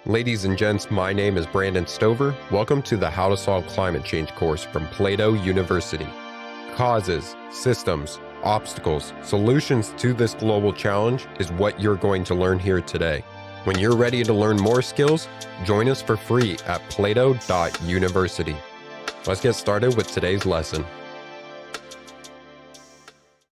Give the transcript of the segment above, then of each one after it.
Ladies and gents, my name is Brandon Stover. Welcome to the How to Solve Climate Change course from Plato University. Causes, systems, obstacles, solutions to this global challenge is what you're going to learn here today. When you're ready to learn more skills, join us for free at plato.university. Let's get started with today's lesson.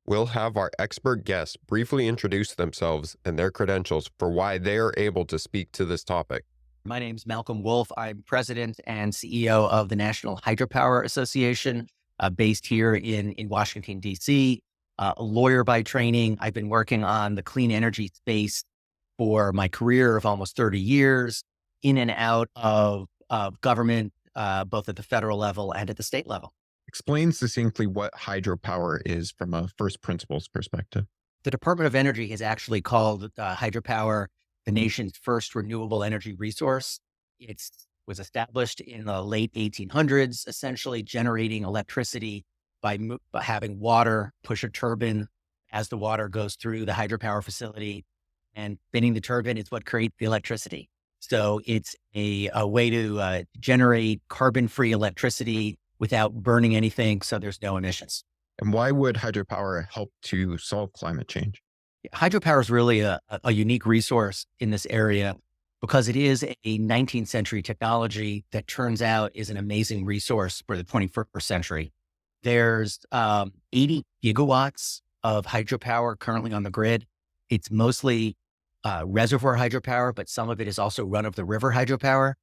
We'll have our expert guests briefly introduce themselves and their credentials for why they are able to speak to this topic. My name is Malcolm Woolf. I'm president and CEO of the National Hydropower Association, based here in Washington, D.C. A lawyer by training. I've been working on the clean energy space for my career of almost 30 years, in and out of government, both at the federal level and at the state level. Explain succinctly what hydropower is from a first principles perspective. The Department of Energy has actually called hydropower the nation's first renewable energy resource. It was established in the late 1800s, essentially generating electricity by having water push a turbine as the water goes through the hydropower facility, and spinning the turbine is what creates the electricity. So it's a way to generate carbon-free electricity without burning anything, so there's no emissions. And why would hydropower help to solve climate change? Hydropower is really a unique resource in this area because it is a 19th century technology that turns out is an amazing resource for the 21st century. There's 80 gigawatts of hydropower currently on the grid. It's mostly reservoir hydropower, but some of it is also run-of-the-river hydropower.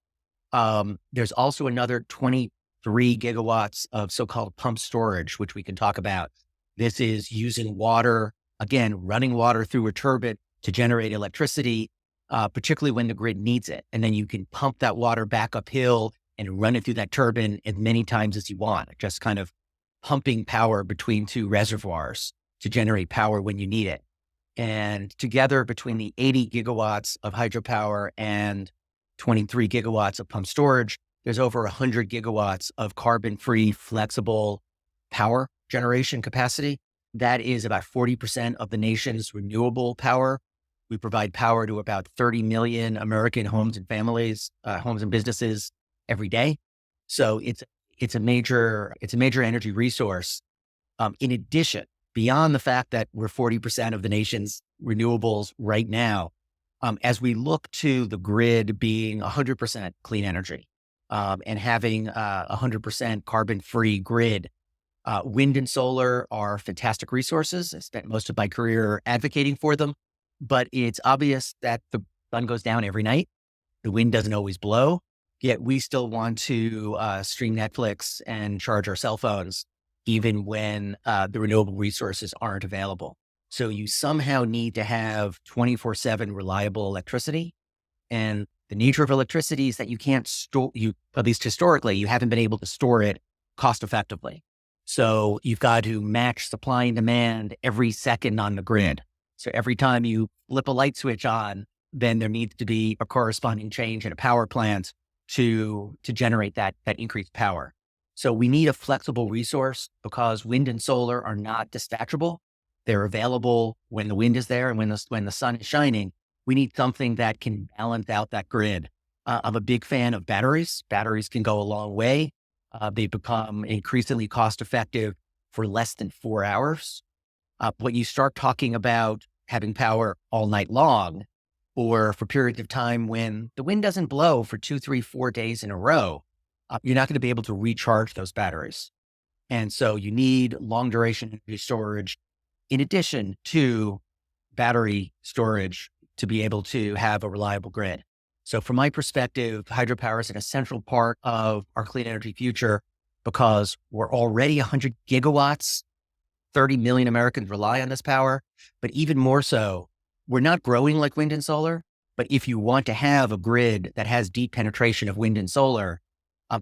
There's also another 23 gigawatts of so-called pump storage, which we can talk about. This is using water, again, running water through a turbine to generate electricity, particularly when the grid needs it. And then you can pump that water back uphill and run it through that turbine as many times as you want, just kind of pumping power between two reservoirs to generate power when you need it. And together, between the 80 gigawatts of hydropower and 23 gigawatts of pump storage, there's over 100 gigawatts of carbon-free, flexible power generation capacity. That is about 40% of the nation's renewable power. We provide power to about 30 million American homes and families, homes and businesses every day. So it's a major energy resource. In addition, beyond the fact that we're 40% of the nation's renewables right now, as we look to the grid being 100% clean energy, and having a 100% carbon-free grid, wind and solar are fantastic resources. I spent most of my career advocating for them, but it's obvious that the sun goes down every night. The wind doesn't always blow, yet we still want to stream Netflix and charge our cell phones, even when the renewable resources aren't available. So you somehow need to have 24/7 reliable electricity. And the nature of electricity is that you can't store, at least historically, you haven't been able to store it cost effectively. So you've got to match supply and demand every second on the grid. So every time you flip a light switch on, then there needs to be a corresponding change in a power plant to generate that increased power. So we need a flexible resource because wind and solar are not dispatchable. They're available when the wind is there and when the sun is shining. We need something that can balance out that grid. I'm a big fan of batteries. Batteries can go a long way. They've become increasingly cost effective for less than 4 hours. When you start talking about having power all night long, or for periods of time when the wind doesn't blow for 2, 3, 4 days in a row, you're not going to be able to recharge those batteries. And so you need long duration energy storage in addition to battery storage to be able to have a reliable grid. So from my perspective, hydropower is an essential part of our clean energy future because we're already 100 gigawatts. 30 million Americans rely on this power, but even more so, we're not growing like wind and solar. But if you want to have a grid that has deep penetration of wind and solar,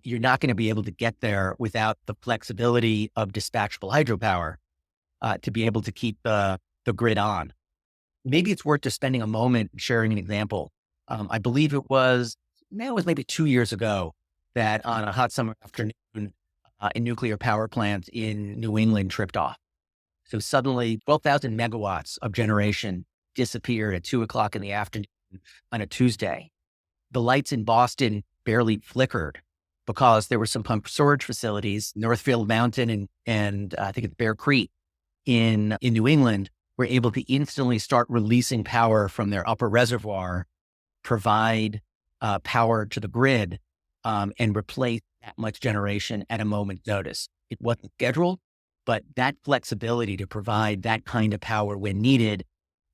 you're not going to be able to get there without the flexibility of dispatchable hydropower to be able to keep the grid on. Maybe it's worth just spending a moment sharing an example. I believe it was maybe 2 years ago that on a hot summer afternoon, a nuclear power plant in New England tripped off. So suddenly 12,000 megawatts of generation disappeared at 2:00 in the afternoon on a Tuesday. the lights in Boston barely flickered because there were some pump storage facilities, Northfield Mountain and I think it's Bear Creek in New England, were able to instantly start releasing power from their upper reservoir, provide power to the grid, and replace that much generation at a moment's notice. It wasn't scheduled, but that flexibility to provide that kind of power when needed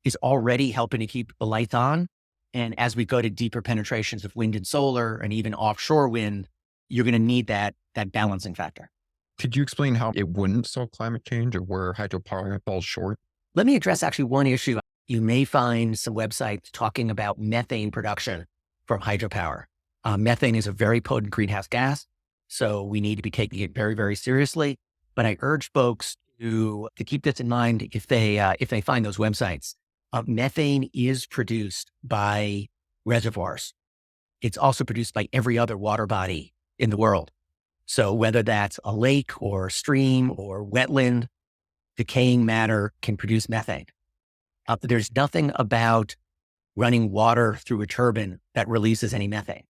is already helping to keep the lights on. And as we go to deeper penetrations of wind and solar and even offshore wind, you're going to need that balancing factor. Could you explain how it wouldn't solve climate change or where hydropower falls short? Let me address actually one issue. You may find some websites talking about methane production from hydropower. Methane is a very potent greenhouse gas, so we need to be taking it very, very seriously. But I urge folks to keep this in mind if they find those websites. Methane is produced by reservoirs. It's also produced by every other water body in the world. So whether that's a lake or stream or wetland, decaying matter can produce methane. There's nothing about running water through a turbine that releases any methane.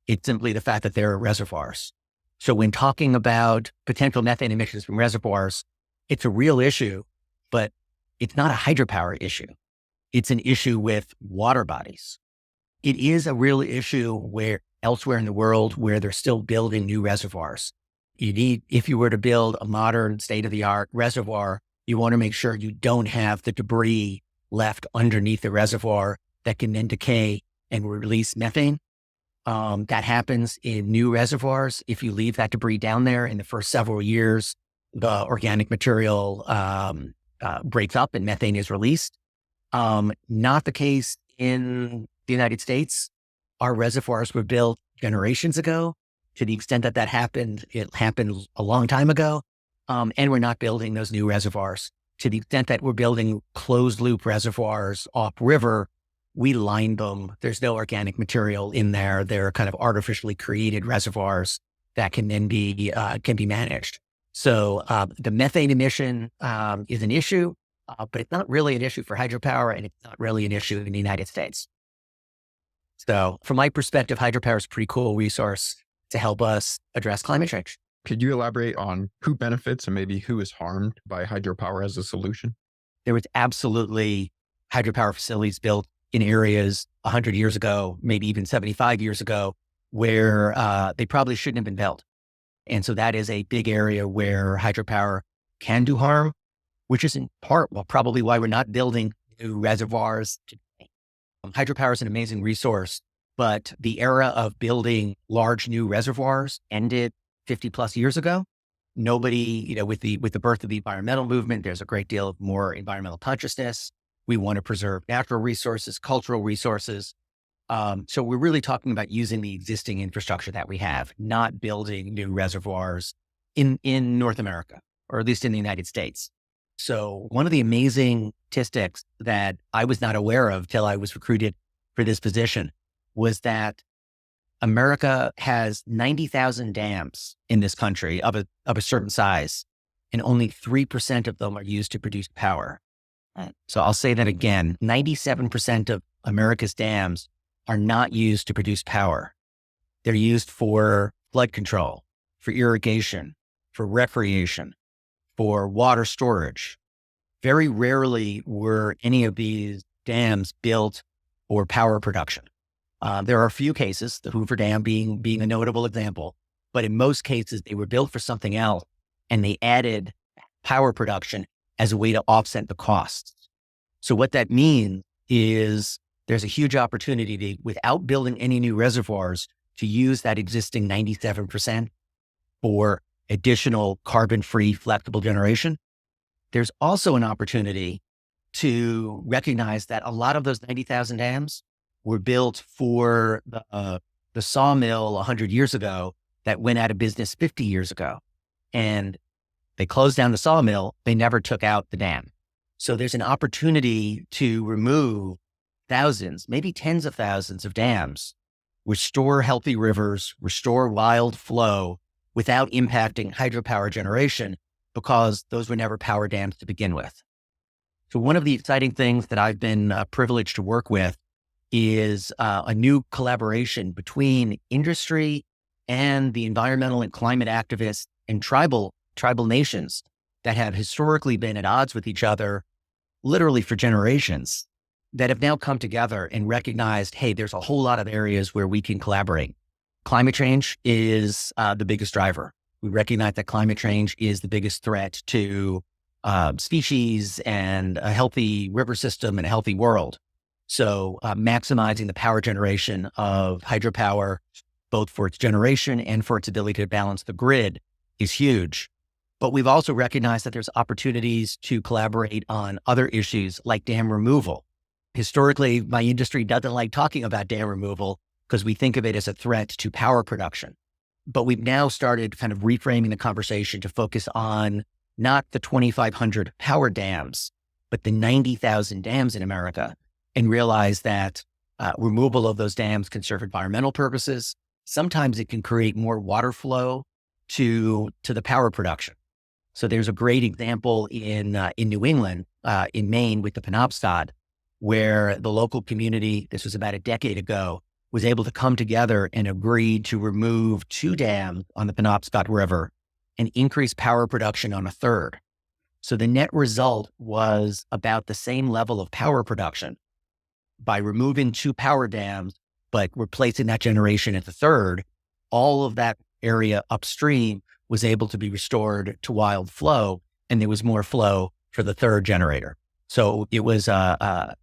It's simply the fact that there are reservoirs. So when talking about potential methane emissions from reservoirs, it's a real issue, but it's not a hydropower issue. It's an issue with water bodies. It is a real issue where elsewhere in the world where they're still building new reservoirs. If you were to build a modern state-of-the-art reservoir, you want to make sure you don't have the debris left underneath the reservoir that can then decay and release methane. That happens in new reservoirs. If you leave that debris down there in the first several years, the organic material breaks up and methane is released. Not the case in the United States. Our reservoirs were built generations ago. To the extent that happened, it happened a long time ago. And we're not building those new reservoirs. To the extent that we're building closed loop reservoirs upriver, we lined them. There's no organic material in there. They're kind of artificially created reservoirs that can then be managed. So the methane emission is an issue, but it's not really an issue for hydropower, and it's not really an issue in the United States. So from my perspective, hydropower is a pretty cool resource to help us address climate change. Could you elaborate on who benefits and maybe who is harmed by hydropower as a solution? There was absolutely hydropower facilities built in areas 100 years ago, maybe even 75 years ago, where they probably shouldn't have been built. And so that is a big area where hydropower can do harm, which is in part, probably why we're not building new reservoirs today. Hydropower is an amazing resource, but the era of building large new reservoirs ended 50 plus years ago. Nobody, with the birth of the environmental movement, there's a great deal of more environmental consciousness. We want to preserve natural resources, cultural resources. So we're really talking about using the existing infrastructure that we have, not building new reservoirs in North America, or at least in the United States. So one of the amazing statistics that I was not aware of till I was recruited for this position was that America has 90,000 dams in this country of a certain size, and only 3% of them are used to produce power. So I'll say that again, 97% of America's dams are not used to produce power. They're used for flood control, for irrigation, for recreation, for water storage. Very rarely were any of these dams built for power production. There are a few cases, the Hoover Dam being a notable example, but in most cases they were built for something else, and they added power production as a way to offset the costs. So what that means is there's a huge opportunity to, without building any new reservoirs, to use that existing 97% for additional carbon-free flexible generation. There's also an opportunity to recognize that a lot of those 90,000 dams were built for the sawmill 100 years ago that went out of business 50 years ago. And they closed down the sawmill. They never took out the dam. So there's an opportunity to remove thousands, maybe tens of thousands of dams, restore healthy rivers, restore wild flow without impacting hydropower generation, because those were never power dams to begin with. So one of the exciting things that I've been privileged to work with is a new collaboration between industry and the environmental and climate activists and tribal nations that have historically been at odds with each other literally for generations, that have now come together and recognized, hey, there's a whole lot of areas where we can collaborate. Climate change is the biggest driver. We recognize that climate change is the biggest threat to species and a healthy river system and a healthy world. So maximizing the power generation of hydropower, both for its generation and for its ability to balance the grid, is huge. But we've also recognized that there's opportunities to collaborate on other issues like dam removal. Historically, my industry doesn't like talking about dam removal because we think of it as a threat to power production. But we've now started kind of reframing the conversation to focus on not the 2,500 power dams, but the 90,000 dams in America, and realize that removal of those dams can serve environmental purposes. Sometimes it can create more water flow to the power production. So there's a great example in New England, in Maine, with the Penobscot, where the local community, this was about a decade ago, was able to come together and agree to remove 2 dams on the Penobscot River and increase power production on a third. So the net result was about the same level of power production by removing 2 power dams, but replacing that generation at the third. All of that area upstream was able to be restored to wild flow, and there was more flow for the third generator. So it was a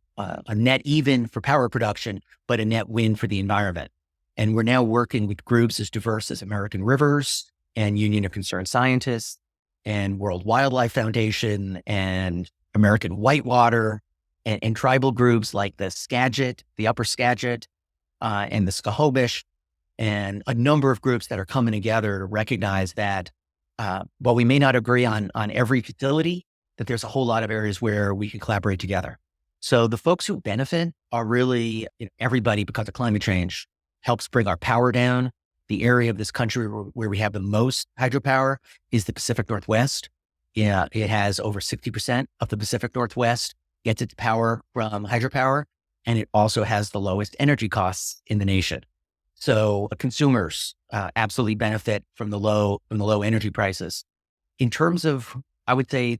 net even for power production, but a net win for the environment. And we're now working with groups as diverse as American Rivers and Union of Concerned Scientists and World Wildlife Foundation and American Whitewater and tribal groups like the Skagit, the Upper Skagit, and the Skohomish, and a number of groups that are coming together to recognize that while we may not agree on every facility, that there's a whole lot of areas where we can collaborate together. So the folks who benefit are really everybody, because of climate change helps bring our power down. The area of this country where we have the most hydropower is the Pacific Northwest. Yeah, it has over 60% of the Pacific Northwest gets its power from hydropower, and it also has the lowest energy costs in the nation. So consumers absolutely benefit from the low energy prices. In terms of, I would say,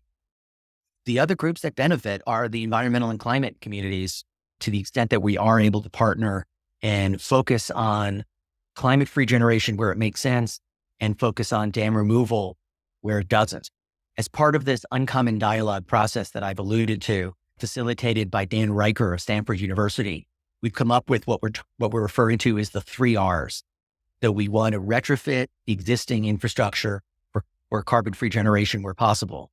the other groups that benefit are the environmental and climate communities, to the extent that we are able to partner and focus on climate-free generation where it makes sense and focus on dam removal where it doesn't. As part of this uncommon dialogue process that I've alluded to, facilitated by Dan Riker of Stanford University, we've come up with what we're referring to as the 3 Rs. So we want to retrofit the existing infrastructure for carbon-free generation where possible.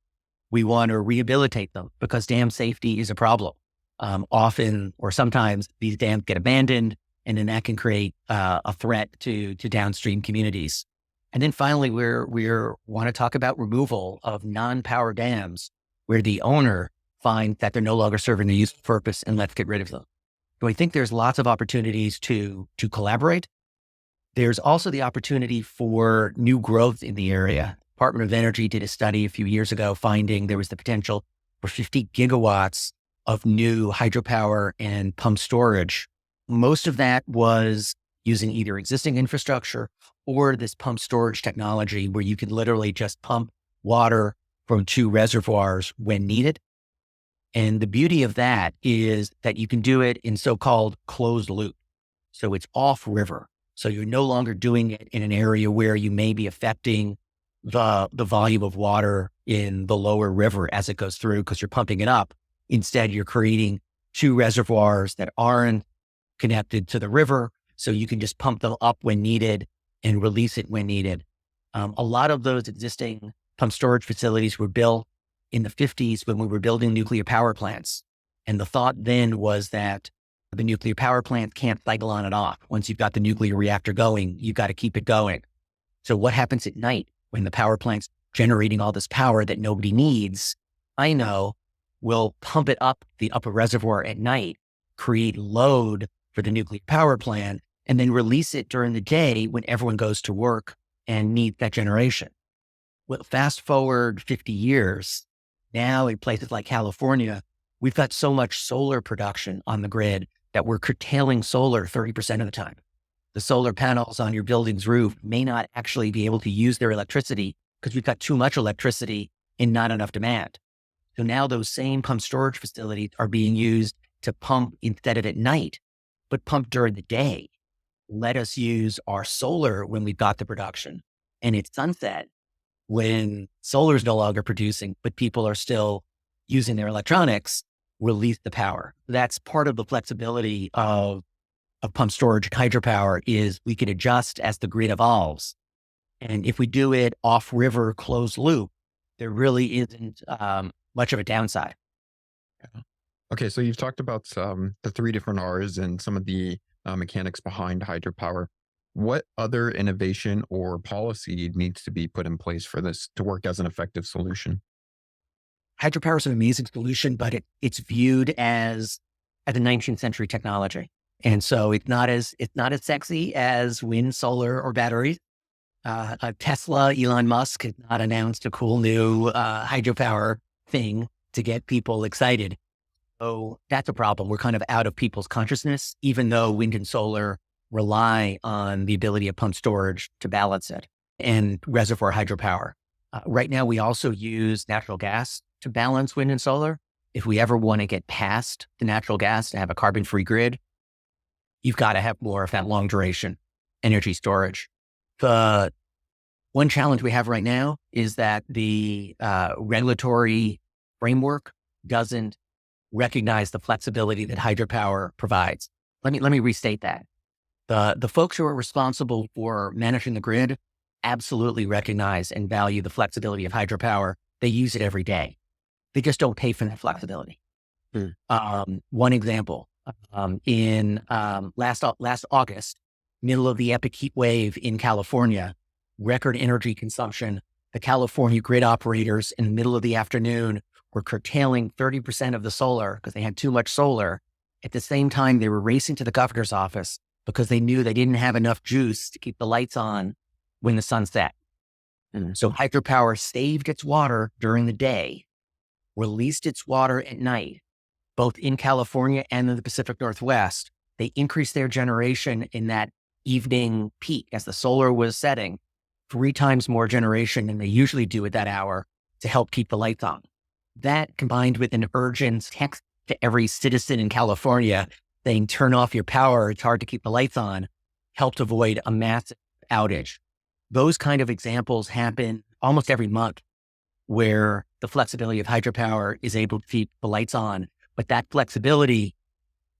We want to rehabilitate them because dam safety is a problem. Often or sometimes these dams get abandoned, and then that can create a threat to downstream communities. And then finally, we want to talk about removal of non-power dams where the owner finds that they're no longer serving a useful purpose, and let's get rid of them. So I think there's lots of opportunities to collaborate. There's also the opportunity for new growth in the area. Department of Energy did a study a few years ago finding there was the potential for 50 gigawatts of new hydropower and pump storage. Most of that was using either existing infrastructure or this pump storage technology where you can literally just pump water from 2 reservoirs when needed. And the beauty of that is that you can do it in so-called closed loop. So it's off river. So you're no longer doing it in an area where you may be affecting the volume of water in the lower river as it goes through because you're pumping it up. Instead, you're creating 2 reservoirs that aren't connected to the river. So you can just pump them up when needed and release it when needed. A lot of those existing pump storage facilities were built in the 50s when we were building nuclear power plants. And the thought then was that the nuclear power plant can't cycle on and off. Once you've got the nuclear reactor going, you've got to keep it going. So what happens at night when the power plant's generating all this power that nobody needs? I know we'll pump it up the upper reservoir at night, create load for the nuclear power plant, and then release it during the day when everyone goes to work and needs that generation. Well, fast forward 50 years, now in places like California, we've got so much solar production on the grid that we're curtailing solar 30% of the time. The solar panels on your building's roof may not actually be able to use their electricity because we've got too much electricity and not enough demand. So now those same pump storage facilities are being used to pump instead of at night, but pump during the day. Let us use our solar when we've got the production. And at sunset, when solar is no longer producing, but people are still using their electronics, release the power. That's part of the flexibility of pump storage and hydropower is we can adjust as the grid evolves. And if we do it off river closed loop, there really isn't much of a downside. Yeah. Okay, so you've talked about the three different R's and some of the mechanics behind hydropower. What other innovation or policy needs to be put in place for this to work as an effective solution? Hydropower is an amazing solution, but it's viewed as a 19th century technology. And so it's not as sexy as wind, solar, or batteries. Tesla, Elon Musk has not announced a cool new hydropower thing to get people excited. So that's a problem. We're kind of out of people's consciousness, even though wind and solar rely on the ability of pump storage to balance it and reservoir hydropower. Right now, we also use natural gas to balance wind and solar. If we ever want to get past the natural gas to have a carbon-free grid, you've got to have more of that long duration energy storage. The one challenge we have right now is that the regulatory framework doesn't recognize the flexibility that hydropower provides. Let me restate that. The folks who are responsible for managing the grid absolutely recognize and value the flexibility of hydropower. They use it every day. They just don't pay for that flexibility. One example, in last August, middle of the epic heat wave in California, record energy consumption, the California grid operators in the middle of the afternoon were curtailing 30% of the solar because they had too much solar. At the same time, they were racing to the governor's office because they knew they didn't have enough juice to keep the lights on when the sun set. So hydropower saved its water during the day, released its water at night, both in California and in the Pacific Northwest. They increased their generation in that evening peak as the solar was setting, 3 times more generation than they usually do at that hour to help keep the lights on. That combined with an urgent text to every citizen in California saying, turn off your power, it's hard to keep the lights on, helped avoid a massive outage. Those kind of examples happen almost every month where the flexibility of hydropower is able to keep the lights on. But that flexibility,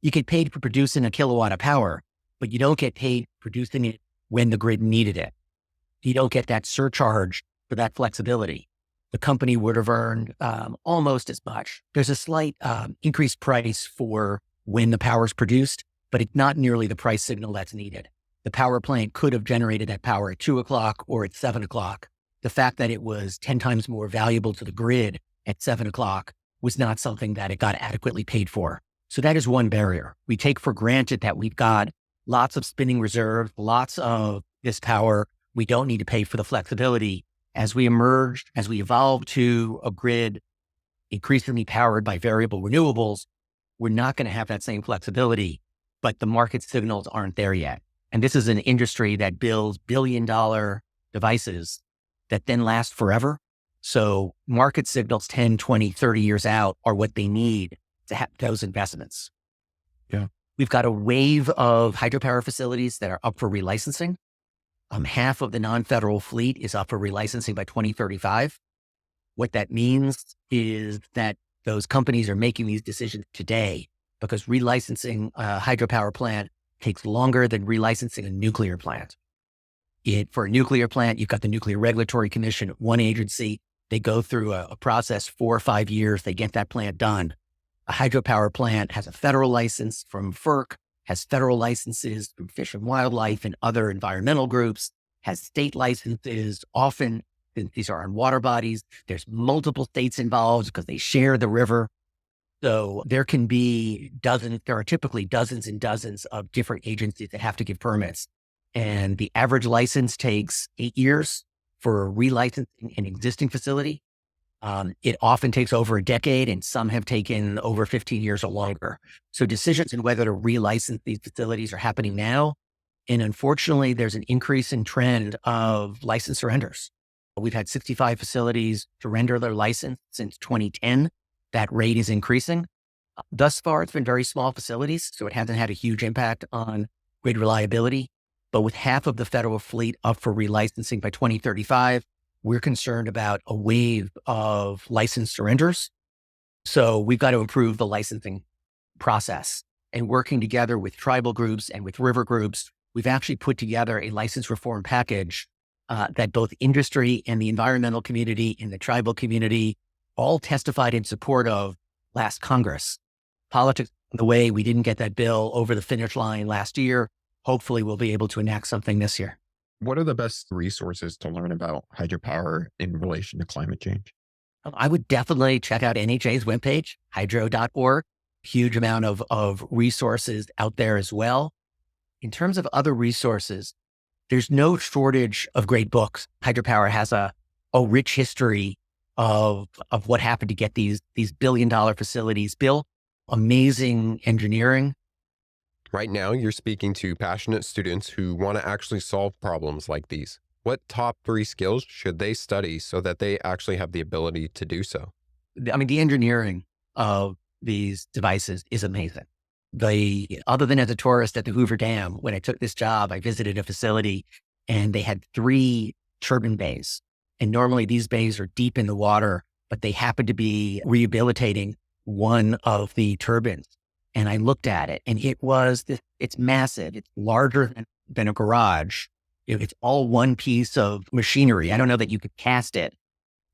you get paid for producing a kilowatt of power, but you don't get paid producing it when the grid needed it. You don't get that surcharge for that flexibility. The company would have earned almost as much. There's a slight increased price for when the power is produced, but it's not nearly the price signal that's needed. The power plant could have generated that power at 2 o'clock or at 7 o'clock. The fact that it was 10 times more valuable to the grid at 7 o'clock was not something that it got adequately paid for. So that is one barrier. We take for granted that we've got lots of spinning reserve, lots of this power. We don't need to pay for the flexibility. As we evolve to a grid increasingly powered by variable renewables, we're not going to have that same flexibility, but the market signals aren't there yet. And this is an industry that builds billion-dollar devices that then last forever. So market signals 10, 20, 30 years out are what they need to have those investments. Yeah. We've got a wave of hydropower facilities that are up for relicensing. Half of the non-federal fleet is up for relicensing by 2035. What that means is that those companies are making these decisions today because relicensing a hydropower plant takes longer than relicensing a nuclear plant. For a nuclear plant, you've got the Nuclear Regulatory Commission, one agency. They go through a process 4 or 5 years. They get that plant done. A hydropower plant has a federal license from FERC, has federal licenses from Fish and Wildlife and other environmental groups, has state licenses. Often, these are on water bodies. There's multiple states involved because they share the river. So there are typically dozens and dozens of different agencies that have to give permits. And the average license takes 8 years for relicensing an existing facility. It often takes over a decade, and some have taken over 15 years or longer. So decisions on whether to relicense these facilities are happening now. And unfortunately, there's an increasing trend of license surrenders. We've had 65 facilities surrender their license since 2010. That rate is increasing. Thus far, it's been very small facilities, so it hasn't had a huge impact on grid reliability. But with half of the federal fleet up for relicensing by 2035, we're concerned about a wave of license surrenders. So we've got to improve the licensing process. And working together with tribal groups and with river groups, we've actually put together a license reform package that both industry and the environmental community and the tribal community all testified in support of last Congress. Politics, the way we didn't get that bill over the finish line last year, hopefully we'll be able to enact something this year. What are the best resources to learn about hydropower in relation to climate change? I would definitely check out NHA's webpage, hydro.org. Huge amount of resources out there as well. In terms of other resources, there's no shortage of great books. Hydropower has a rich history of what happened to get these billion-dollar facilities built. Amazing engineering. Right now, you're speaking to passionate students who want to actually solve problems like these. What top 3 skills should they study so that they actually have the ability to do so? I mean, the engineering of these devices is amazing. Other than as a tourist at the Hoover Dam, when I took this job, I visited a facility and they had 3 turbine bays. And normally these bays are deep in the water, but they happen to be rehabilitating one of the turbines. And I looked at it and it's massive. It's larger than a garage. It's all one piece of machinery. I don't know that you could cast it,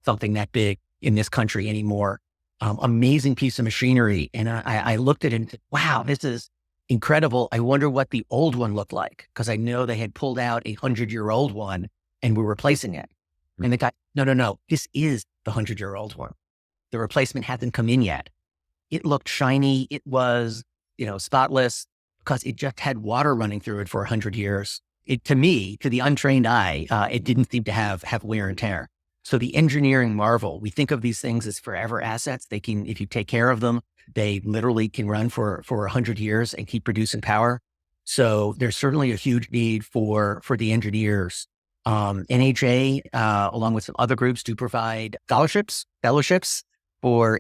something that big in this country anymore. Amazing piece of machinery. And I looked at it and said, wow, this is incredible. I wonder what the old one looked like. Because I know they had pulled out a 100-year-old one and were replacing it. And the guy, no, this is the 100-year-old one. The replacement hasn't come in yet. It looked shiny. It was, spotless because it just had water running through it for 100 years. To me, to the untrained eye, it didn't seem to have wear and tear. So the engineering marvel, we think of these things as forever assets. They can, if you take care of them, they literally can run for 100 years and keep producing power. So there's certainly a huge need for the engineers. NHA, along with some other groups, do provide fellowships for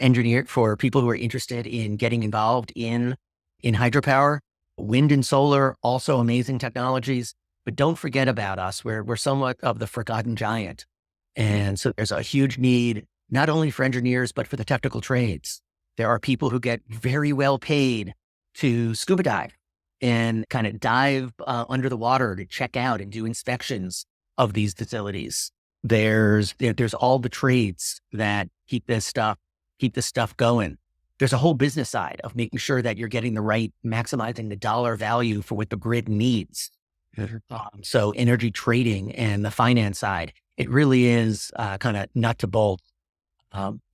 people who are interested in getting involved in hydropower. Wind and solar, also amazing technologies. But don't forget about us. We're somewhat of the forgotten giant. And so there's a huge need, not only for engineers, but for the technical trades. There are people who get very well paid to scuba dive and kind of dive under the water to check out and do inspections of these facilities. There's all the trades that keep this stuff going. There's a whole business side of making sure that you're getting maximizing the dollar value for what the grid needs. So energy trading and the finance side, it really is kind of nut to bolt.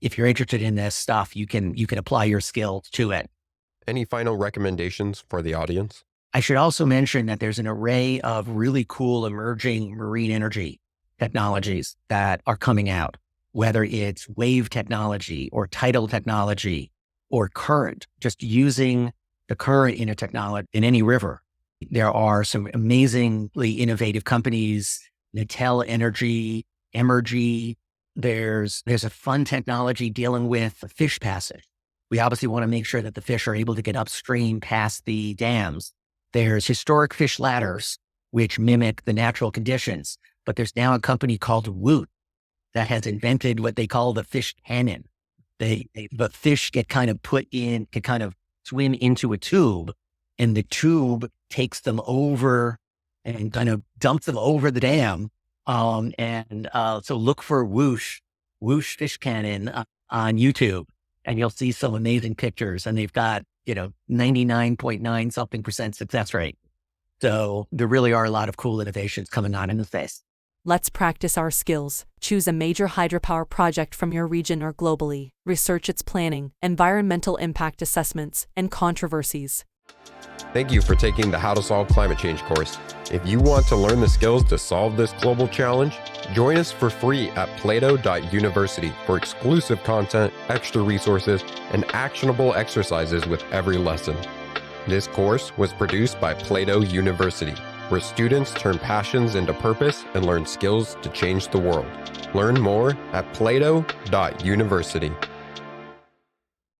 If you're interested in this stuff, you can apply your skills to it. Any final recommendations for the audience? I should also mention that there's an array of really cool emerging marine energy technologies that are coming out, whether it's wave technology or tidal technology or current, just using the current in any river. There are some amazingly innovative companies, Natel Energy, Emergy. There's a fun technology dealing with fish passage. We obviously want to make sure that the fish are able to get upstream past the dams. There's historic fish ladders, which mimic the natural conditions. But there's now a company called Woot that has invented what they call the fish cannon. The fish can kind of swim into a tube, and the tube takes them over and kind of dumps them over the dam. So look for Whoosh Fish Cannon on YouTube, and you'll see some amazing pictures. And they've got 99.9 something % success rate. So there really are a lot of cool innovations coming on in the space. Let's practice our skills. Choose a major hydropower project from your region or globally. Research its planning, environmental impact assessments, and controversies. Thank you for taking the How to Solve Climate Change course. If you want to learn the skills to solve this global challenge, Join us for free at plato.university for exclusive content, extra resources, and actionable exercises with every lesson. This course was produced by Plato University, where students turn passions into purpose and learn skills to change the world. Learn more at plato.university.